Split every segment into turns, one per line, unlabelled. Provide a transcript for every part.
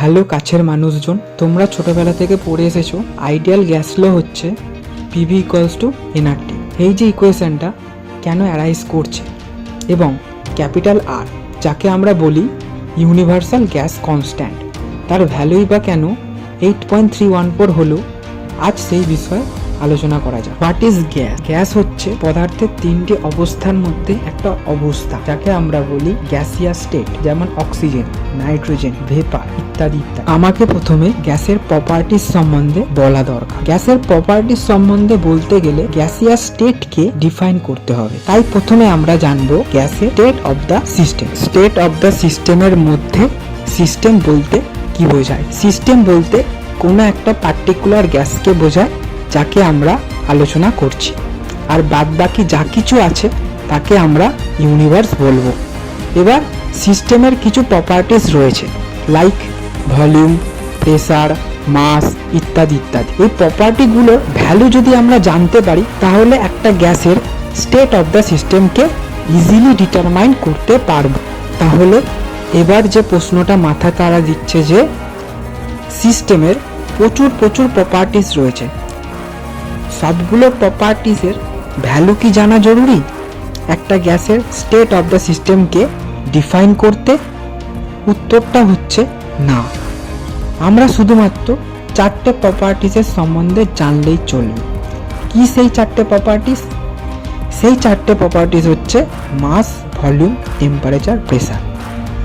Hello কাছের মানুষজন, তোমরা ছোটবেলা থেকে পড়ে এসেছো আইডিয়াল গ্যাস ল হচ্ছে পিভি ইকুয়ালস টু এনআরটি। এই যে ইকুয়েশনটা কেন অ্যারাইজ করছে এবং ক্যাপিটাল আর যাকে আমরা বলি ইউনিভার্সাল গ্যাস কনস্ট্যান্ট, তার ভ্যালুই বা কেন 8.314 হলো, আজ সেই বিষয়ে আলোচনা করা যায়। What is gas? গ্যাস হচ্ছে পদার্থের তিনটি অবস্থার মধ্যে একটা অবস্থা, যাকে আমরা বলি গ্যাসিয়াস স্টেট, যেমন অক্সিজেন, নাইট্রোজেন, ভেপার ইত্যাদি ইত্যাদি। আমাকে প্রথমে গ্যাসের প্রপার্টিজ সম্বন্ধে বলা দরকার। গ্যাসের প্রপার্টিজ সম্বন্ধে বলতে গেলে গ্যাসিয়াস স্টেটকে ডিফাইন করতে হবে। তাই প্রথমে আমরা জানবো গ্যাসের state of the system. State of the সিস্টেমের মধ্যে সিস্টেম বলতে কি বোঝায়? সিস্টেম বলতে কোনো একটা পার্টিকুলার গ্যাসকে বোঝায় যাকে আমরা আলোচনা করছি, আর বাদ বাকি যা কিছু আছে তাকে আমরা ইউনিভার্স বলবো। এবার সিস্টেমের কিছু প্রপার্টিজ রয়েছে, লাইক ভলিউম, প্রেসার, মাস ইত্যাদি ইত্যাদি। এই প্রপার্টিগুলোর ভ্যালু যদি আমরা জানতে পারি তাহলে একটা গ্যাসের স্টেট অফ দ্য সিস্টেমকে ইজিলি ডিটারমাইন করতে পারবো। তাহলে এবার যে প্রশ্নটা মাথা তাড়া দিচ্ছে যে সিস্টেমের প্রচুর প্রপার্টিজ রয়েছে, সবগুলো প্রপার্টিজের ভ্যালু কি জানা জরুরি একটা গ্যাসের স্টেট অফ দ্য সিস্টেমকে ডিফাইন করতে? উত্তরটা হচ্ছে না। আমরা শুধুমাত্র চারটে প্রপার্টিজের সম্বন্ধে জানলেই চলবে। কি সেই চারটে প্রপার্টিজ? সেই চারটে প্রপার্টিজ হচ্ছে মাস, ভলিউম, টেম্পারেচার, প্রেসার।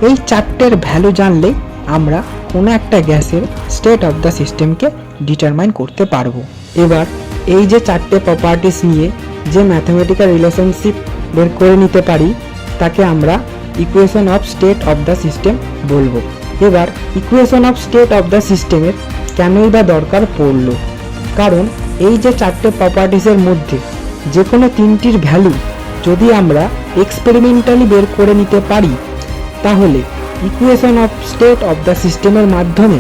এই চারটের ভ্যালু জানলেই আমরা কোনো একটা গ্যাসের স্টেট অফ দ্য সিস্টেমকে ডিটারমাইন করতে পারবো। এবার এই যে চারটে প্রপার্টিস নিয়ে যে ম্যাথমেটিক্যাল রিলেশনশিপ বের করে নিতে পারি তাকে আমরা equation of state of the system বলবো। এবার equation of state of the সিস্টেমের কেনই বা দরকার পড়লো? কারণ এই যে চারটে প্রপার্টিসের মধ্যে যে কোনো তিনটির ভ্যালু যদি আমরা এক্সপেরিমেন্টালি বের করে নিতে পারি তাহলে equation of state of the সিস্টেমের মাধ্যমে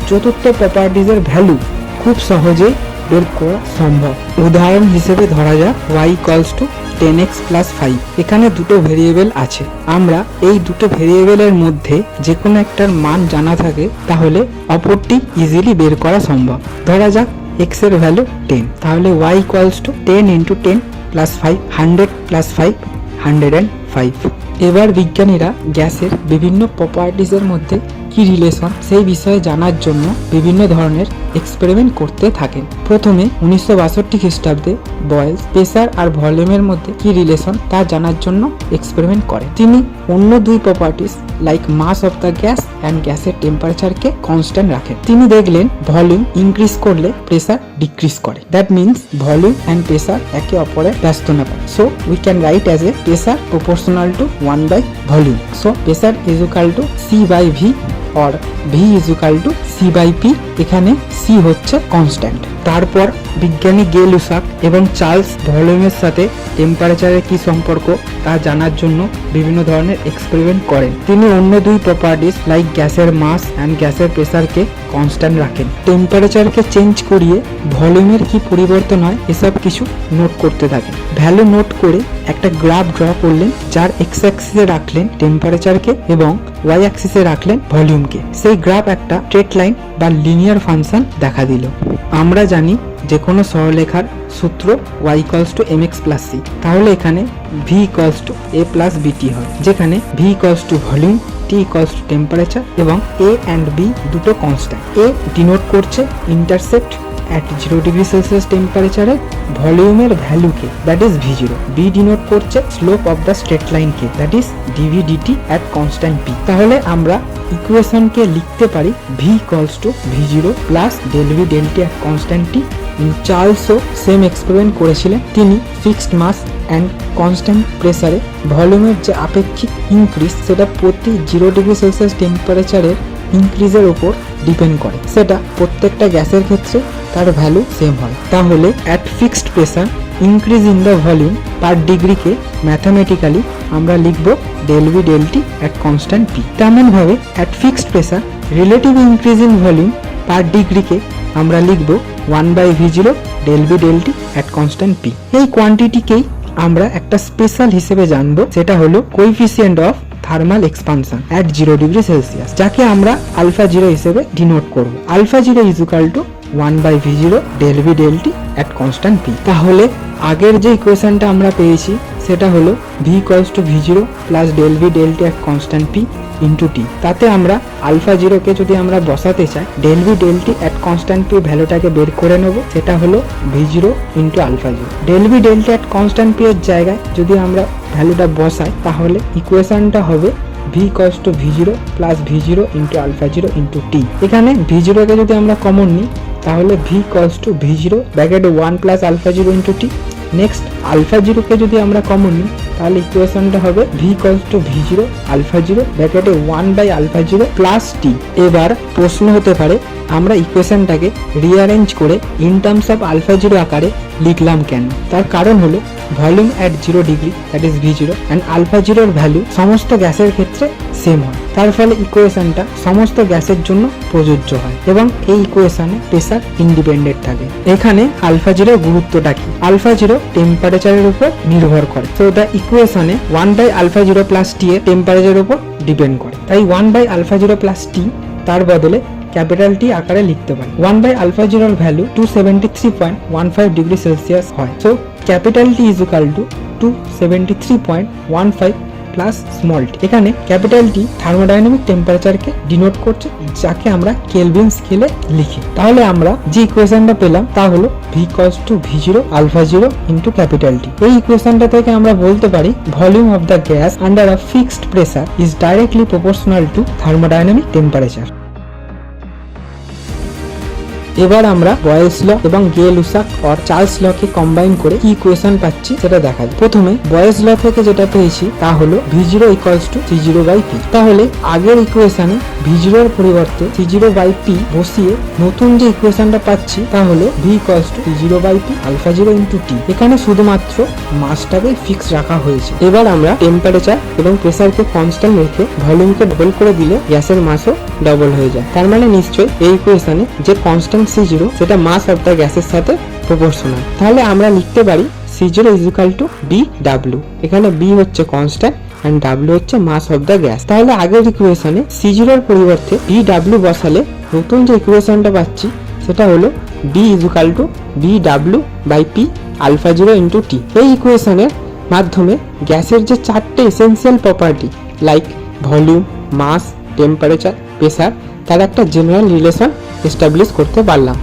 চতুর্থ প্রপার্টিজের ভ্যালু খুব সহজেই বের করা সম্ভব। উদাহরণ হিসেবে ধরা যাক y equals two 10x plus 5। এখানে দুটো ভেরিয়েবল আছে, আমরা এই দুটো ভেরিয়েবলের মধ্যে যে কোনো একটার মান জানা থাকে তাহলে অপরটি ইজিলি বের করা সম্ভব। ধরা যাক x এর ভ্যালু 10, তাহলে y equals two 10 into 10 plus 5, 100 plus 5, 105। এবার বিজ্ঞানীরা গ্যাসের বিভিন্ন প্রপার্টিজের মধ্যে কি রিলেশন সেই বিষয়ে জানার জন্য বিভিন্ন ধরনের এক্সপেরিমেন্ট করতে থাকেন। প্রথমে 1962 খ্রিস্টাব্দে বয়েলস প্রেসার আর ভলিউমের মধ্যে কি রিলেশন তা জানার জন্য এক্সপেরিমেন্ট করেন। তিনি অন্য দুই properties like mass of the gas and গ্যাসের টেম্পারেচারকে কনস্ট্যান্ট রাখেন। তিনি দেখলেন ভলিউম ইনক্রিজ করলে প্রেসার ডিক্রিজ করে। That means volume and pressure একে অপরের ব্যস্ত না পারে। So we can write as a pressure proportional to 1/ভলিউম। So pressure is equal to C/V or V is equal to C/P। এখানে C হচ্ছে কনস্ট্যান্ট। তারপর বিজ্ঞানী গে লুসাক এবং চার্লস ভলিউমের সাথে টেম্পারেচারের কি সম্পর্ক তা জানার জন্য বিভিন্ন ধরনের এক্সপেরিমেন্ট করেন। তিনি অন্য দুই প্রপার্টিস লাইক গ্যাসের মাস অ্যান্ড গ্যাসের প্রেসারকে কনস্ট্যান্ট রাখেন। টেম্পারেচারকে চেঞ্জ করিয়ে ভলিউমের কি পরিবর্তন হয় এসব কিছু নোট করতে থাকেন। ভ্যালু নোট করে একটা গ্রাফ ড্র করলেন, যার এক্স অ্যাক্সিসে রাখলেন টেম্পারেচারকে এবং ওয়াই অ্যাক্সিসে রাখলেন ভলিউমকে। সেই গ্রাফ একটা স্ট্রেট লাইন বা লিনিয়ার ফাংশন দেখা দিল। আমরা জানি যে কোনো সরলরেখার সূত্র y equals to mx plus c, তাহলে এখানে v equals to a plus bt হয়, যেখানে v equals to volume, t equals to temperature এবং a অ্যান্ড b দুটো কনস্ট্যান্ট। a ডিনোট করছে ইন্টারসেপ্ট at 0 ডিগ্রি সেলসিয়াস টেম্পারেচারে ভলিউমের ভ্যালুকে, that is v0। b denote করছে স্লোপ অফ দ্য স্ট্রেট লাইনকে, that is dv dt at constant p। তাহলে আমরা ইকুয়েশনকে লিখতে পারি v equals to v0 plus del v del t at constant t। চার্লসও সেম এক্সপেরিমেন্ট করেছিলেন। তিনি ফিক্সড মাস অ্যান্ড কনস্ট্যান্ট প্রেসারে ভলিউমের যে আপেক্ষিক ইনক্রিজ সেটা প্রতি 0 ডিগ্রি সেলসিয়াস টেম্পারেচারের ইনক্রিজের উপর ডিপেন্ড করে, সেটা প্রত্যেকটা গ্যাসের ক্ষেত্রে তার ভ্যালু সেম হয়। তাহলে at fixed pressure increase in the volume per ডিগ্রিকে ম্যাথামেটিক্যালি আমরা লিখব del v del t at constant p। তেমনভাবে at fixed pressure relative increase in volume per ডিগ্রিকে আমরা লিখব 1/v0 del v del t at constant p। এই কোয়ান্টিটিকেই আমরা একটা স্পেশাল হিসেবে জানবো, সেটা হলো coefficient of thermal expansion at 0 degree Celsius, যাকে আমরা আলফা জিরো হিসেবে ডিনোট করব। Alpha zero is equal to 1/v0 del v del t at constant p। তাহলে আগের যে ইকুয়েশনটা আমরা পেয়েছি সেটা হলো v equals to v0 plus del v del t at constant p into T. তাতে আমরা আলফা জিরোকে যদি আমরা বসাতে চাই del v del t at constant p ভ্যালুটাকে বের করে নেব, সেটা হলো v0 into alpha zero. del v del t at constant p এর জায়গায় যদি আমরা ভ্যালুটা বসাই তাহলে ইকুয়েশনটা হবে v equals to v0 plus v0 into alpha zero into T. এখানে v0 কে যদি আমরা কমন নিই তাহলে v ইকুয়ালস টু v0 ব্র্যাকেটে 1 plus alpha zero into T. Next alpha জিরোকে যদি আমরা কমন নিই তাহলে ইকুয়েশনটা হবে v equals to v0 alpha zero ব্র্যাকেটে 1/আলফা জিরো প্লাস টি। এবার প্রশ্ন হতে পারে আমরা ইকুয়েশনটাকে রিঅ্যারেঞ্জ করে in terms of alpha zero আকারে লিখলাম কেন? তার কারণ হলো volume at 0 degree that is v0 and alpha জিরোর ভ্যালু সমস্ত গ্যাসের ক্ষেত্রে সেম হয়, তার ফলে ইকুয়েশনটা সমস্ত গ্যাসের জন্য প্রযোজ্য হয় এবং এই ইকুয়েশনে প্রেসার ইন্ডিপেন্ডেন্ট থাকে। এখানে আলফা জিরোর গুরুত্বটা কি? আলফা জিরো টেম্পারেচারের উপর নির্ভর করে, তো দ্য ইকুয়েশনে 1/আলফা জিরো প্লাস টি এর টেম্পারেচারের উপর ডিপেন্ড করে, তাই 1/আলফা জিরো প্লাস টি তার বদলে ক্যাপিটাল টি আকারে লিখতে পারি। 1/আলফা জিরোর ভ্যালু 273.15 ডিগ্রি সেলসিয়াস হয়, so capital T is equal to 273.15 plus small T. এখানে ক্যাপিটাল টি থার্মোডাইনামিক টেম্পারেচারকে ডিনোট করছে, যাকে আমরা কেলভিন স্কেলে লিখি। তাহলে আমরা যে ইকুয়েশনটা পেলাম তা হলো v equals to v0 alpha zero into capital T. এই ইকুয়েশনটা থেকে আমরা বলতে পারি volume of the gas under a fixed pressure is directly proportional to thermodynamic temperature. এবার আমরা বয়েলস ল এবং গে-লুসাক অর চার্লস ল কে কম্বাইন করে কি ইকুয়েশন পাচ্ছি সেটা দেখা যায়। প্রথমে বয়েলস ল থেকে যেটা পেয়েছি তা হলো v0 ইকুয়ালস টু c0/p। তাহলে আগের ইকুয়েশনে v0 এর পরিবর্তে c0/p বসিয়ে নতুন যে ইকুয়েশনটা পাচ্ছি তা হলো v equals to c0/p alpha zero into T. এখানে শুধুমাত্র মাসটাকে ফিক্স রাখা হয়েছে। এবার আমরা টেম্পারেচার এবং প্রেসারকে কনস্ট্যান্ট রেখে ভলিউমকে ডবল করে দিলে গ্যাসের মাসও ডবল হয়ে যায়। তার মানে নিশ্চয়ই এই ইকুয়েশনে যে কনস্ট্যান্ট C0 সেটা মাস অফ দ্য গ্যাসের সাথে প্রপোর্শনাল। তাহলে আমরা লিখতে পারি C0 is equal two BW। এখানে B হচ্ছে কনস্ট্যান্ট এন্ড W হচ্ছে মাস অফ দ্য গ্যাস। তাহলে আগের ইকুয়েশনে C0 এর পরিবর্তে BW বসালে নতুন যে ইকুয়েশনটা পাচ্ছি সেটা হলো B is equal to BW/P alpha zero into T. এই ইকুয়েশনের মাধ্যমে গ্যাসের যে চারটে essential property like volume, mass, temperature, pressure তার একটা জেনারেল রিলেশন এস্টাবলিশ করতে পারলাম।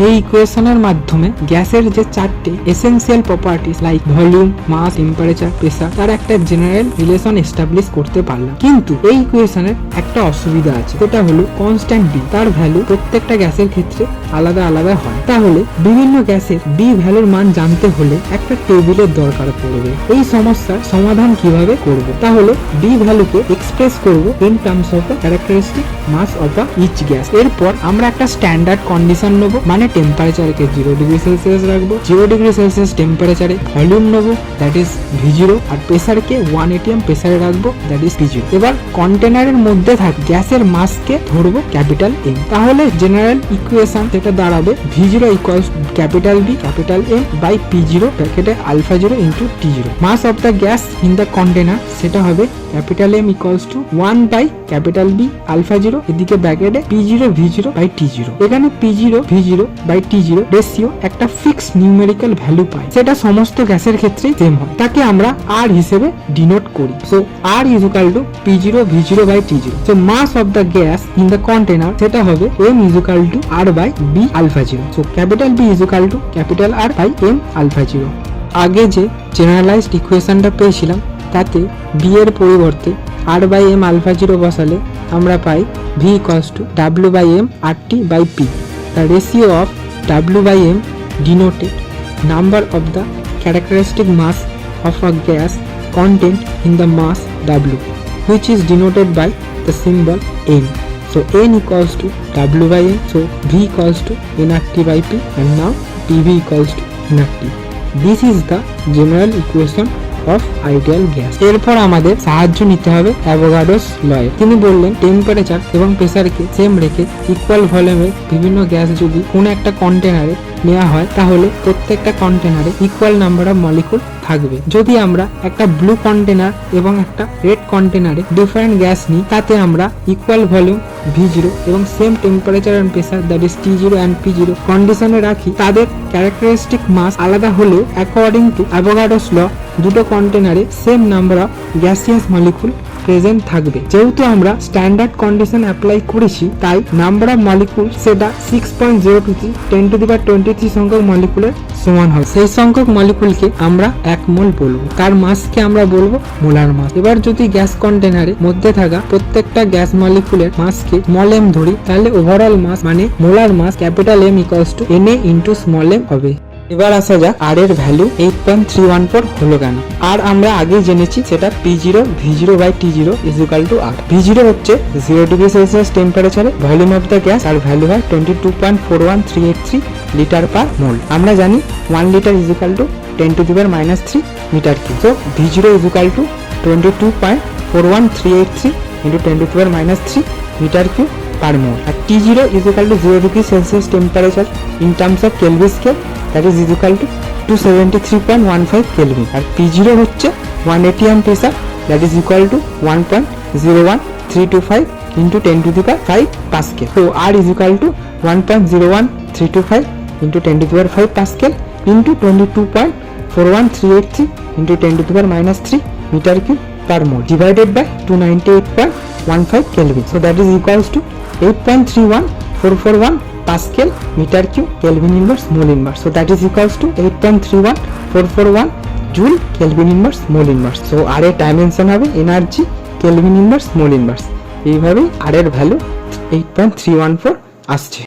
এই ইকুয়েশনের মাধ্যমে গ্যাসের যে চারটে essential properties like volume, mass, temperature, pressure তার একটা জেনারেল রিলেশন এস্টাবলিশ করতে পারলাম। কিন্তু এই ইকুয়েশনের একটা অসুবিধা আছে, সেটা হলো কনস্ট্যান্ট বি তার ভ্যালু প্রত্যেকটা গ্যাসের ক্ষেত্রে আলাদা আলাদা হয়। তাহলে বিভিন্ন গ্যাসের বি ভ্যালুর মান জানতে হলে একটা টেবিলের দরকার পড়বে। এই সমস্যার সমাধান কিভাবে করব? তাহলে বি ভ্যালুকে এক্সপ্রেস করব in terms of characteristic mass of each gas. এরপর আমরা একটা স্ট্যান্ডার্ড কন্ডিশন নেব, মানে টেম্পারেচারকে 0 ডিগ্রি সেলসিয়াস রাখবো, 0 ডিগ্রি সেলসিয়াস টেম্পারেচারে ভলিউম নেবো দ্যাট ইজ v0 আর প্রেসারকে 1 atm প্রেসারে রাখবো দ্যাট ইজ p0। এবার কন্টেনারের মধ্যে থাকে গ্যাসের মাসকে ধরবো ক্যাপিটাল M। তাহলে জেনারেল ইকুয়েশন যেটা দাঁড়াবে v0 equals capital B capital M by p0 ব্র্যাকেটে alpha zero into t0। Mass of the gas in the container সেটা হবে capital M equals to 1 by capital B alpha zero, এদিকে ব্র্যাকেটে p0 v0 by t0। এখানে p0 v0 by t0 ratio একটা fixed numerical value পাই, সেটা সমস্ত গ্যাসের ক্ষেত্রেই সেম হয়, তাকে আমরা r হিসেবে ডিনোট করি। So r is equal to p0 v0 by t0। So mass of the gas in the container সেটা হবে m is equal to r by b alpha zero. So capital B is equal to capital R by m alpha zero. আগে যে generalised ইকুয়েশনটা পেয়েছিলাম তাতে b এর পরিবর্তে r by m alpha zero বসালে আমরা পাই v equals to w by m RT by p। The ratio of W by M denoted number of the characteristic mass of a gas contained in the mass W, which is denoted by the symbol N. So N equals to W by M, so V equals to nRT by P, and now PV equals to nRT. This is the general equation of ideal gas. এরপর আমাদের সাহায্য নিতে হবে Avogadro's লয়ে। তিনি বললেন temperature এবং প্রেসারকে same রেখে ইকুয়াল ভলিউমের বিভিন্ন গ্যাস যদি কোনো একটা কন্টেনারে নেওয়া হয় তাহলে প্রত্যেকটা কন্টেনারে ইকুয়াল নাম্বার অফ মলিকুল থাকবে। যদি আমরা একটা ব্লু কন্টেনার এবং একটা রেড কন্টেনারে ডিফারেন্ট গ্যাস নিই, তাতে আমরা ইকুয়াল ভলিউম V0 এবং same temperature and pressure that is T0 and P0 কন্ডিশনে রাখি, তাদের ক্যারেক্টারিস্টিক মাস আলাদা হলেও অ্যাকর্ডিং টু অ্যাভোগাড্রোস ল দুটো কন্টেনারে same number of gaseous molecule present থাকবে। যেহেতু আমরা স্ট্যান্ডার্ড কন্ডিশন অ্যাপ্লাই করেছি, তাই নাম্বার অফ মলিকুল সেটা 6.023 10⁻23 সংখ্যক মলিকুলের সমান হবে। সেই সংখ্যক মলিকুলকে আমরা 1 মোল বলবো, তার মাসকে আমরা বলবো মোলার মাস। এবার যদি গ্যাস কন্টেনারের মধ্যে থাকা প্রত্যেকটা গ্যাস মলিকুলের মাসকে স্মল m ধরি, তাহলে ওভারঅল মাস মানে molar mass capital M equals to Na into small m হবে। এবার আসা যাক আর এর ভ্যালু 8.314 হলো কেন। আর আমরা আগে জেনেছি সেটা P0 V0 by T0 is equal to R। V0 হচ্ছে 0 ডিগ্রি সেলসিয়াস টেম্পারেচারে ভলিউম অফ দ্য গ্যাস, আর ভ্যালু হয় 22.41383 লিটার পার মোল। আমরা জানি 1 litre is equal to 10⁻³ metre cube. So V0 is equal to 22.41383 into 10⁻³ metre cube per mole. আর T0 is equal to 0 degree Celsius temperature in terms of Kelvin scale, that is equal to 273.15 Kelvin। R P0 হচ্ছে 1 atm pressure, that is equal to 1.01325 into 10⁵ Pascal। So R is equal to 1.01325 into 10⁵ Pascal into 22.41383 into 10⁻³ meter cube per mole divided by 298.15 Kelvin। So that is equals to 8.31441 Pascal meter cube Kelvin inverse mole inverse। So that is equals to 8.31441 Joule Kelvin inverse mole inverse। So R এর dimension হবে energy Kelvin inverse mole inverse। এইভাবেই R এর value 8.314 আসছে।